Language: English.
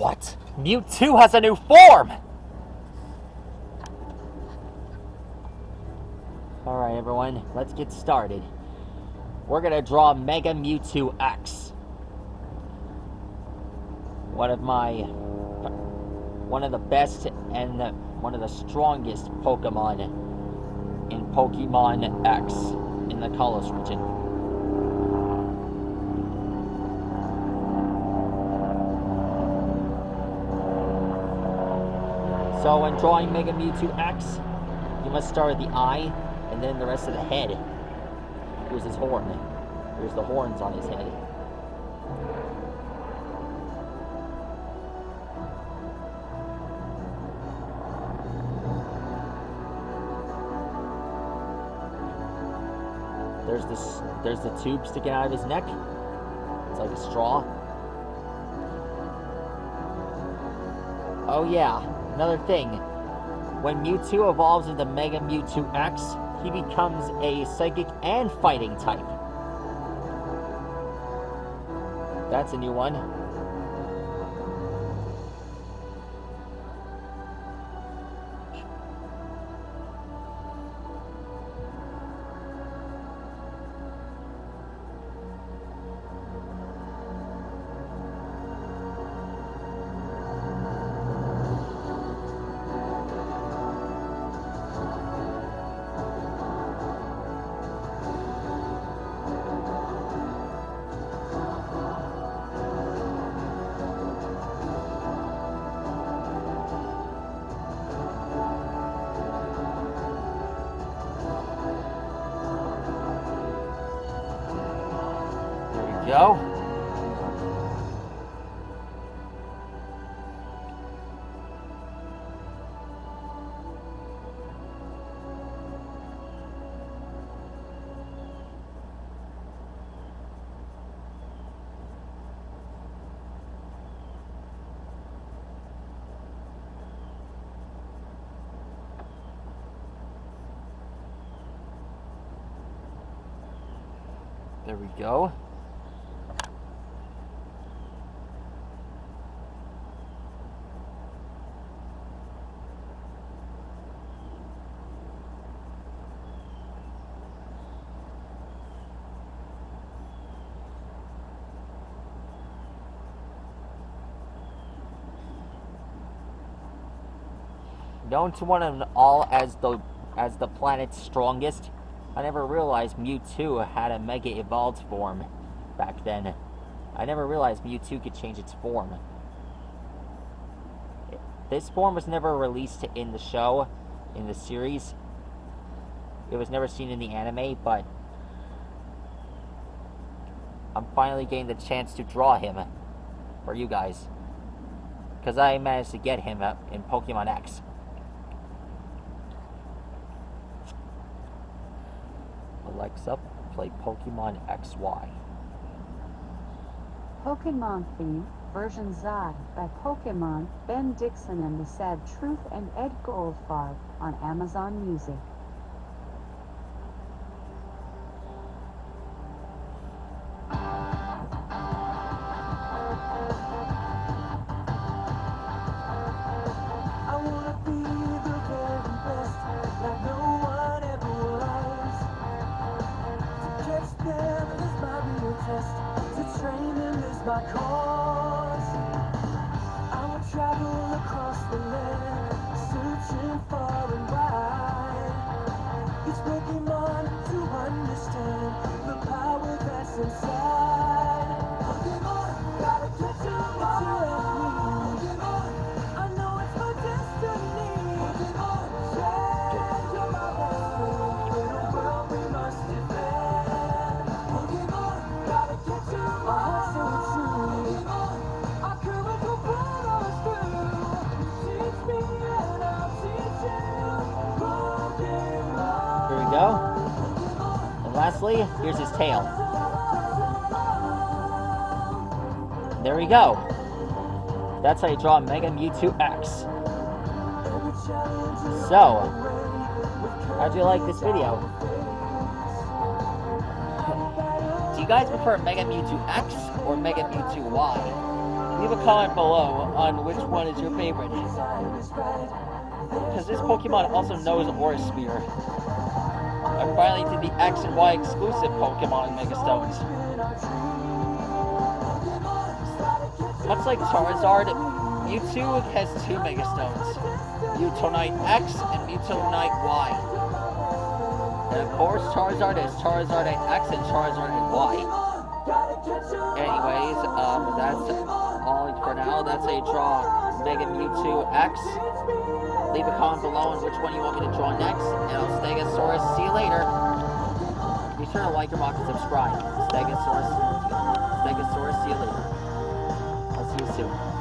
What? Mewtwo has a new form! Alright everyone, let's get started. We're gonna draw Mega Mewtwo X. One of the best and one of the strongest Pokemon in Pokemon X in the Kalos region. So when drawing Mega Mewtwo X, you must start with the eye and then the rest of the head. Here's his horn. Here's the horns on his head. There's the tube sticking out of his neck. It's like a straw. Oh yeah, another thing. When Mewtwo evolves into Mega Mewtwo X, he becomes a Psychic and Fighting type. That's a new one. Go. There we go. Known to one and all as the planet's strongest, I never realized Mewtwo had a Mega Evolved form back then. I never realized Mewtwo could change its form. This form was never released in the show, in the series. It was never seen in the anime, but I'm finally getting the chance to draw him for you guys. Because I managed to get him in Pokemon X. Alexa, play Pokemon XY. Pokemon theme, version Z, by Pokemon, Ben Dixon and the Sad Truth and Ed Goldfarb on Amazon Music. My cause, I will travel across the land, searching far and wide. Each Pokemon to understand the power that's inside. Pokemon, gotta catch 'em all. Pokemon, I know it's my destiny. Pokemon, yeah, you're my best friend. In a world we must defend. Pokemon, gotta catch 'em all. Go. And lastly, here's his tail. There we go. That's how you draw Mega Mewtwo X. So, how'd you like this video? Do you guys prefer Mega Mewtwo X or Mega Mewtwo Y? Leave a comment below on which one is your favorite. Because this Pokemon also knows Aura Sphere. I finally did the X and Y exclusive Pokemon Mega Stones. Much like Charizard, Mewtwo has 2 Mega Stones. Mewtwo X and Mewtwo Y. And of course, Charizard has Charizard X and Charizard Y. Anyways, that's all for now. That's a draw Mega Mewtwo X. Leave a comment below on which one you want me to draw next. And I'll Stegosaurus. See you later. Be sure to like, remark, and subscribe. Stegosaurus. See you later. I'll see you soon.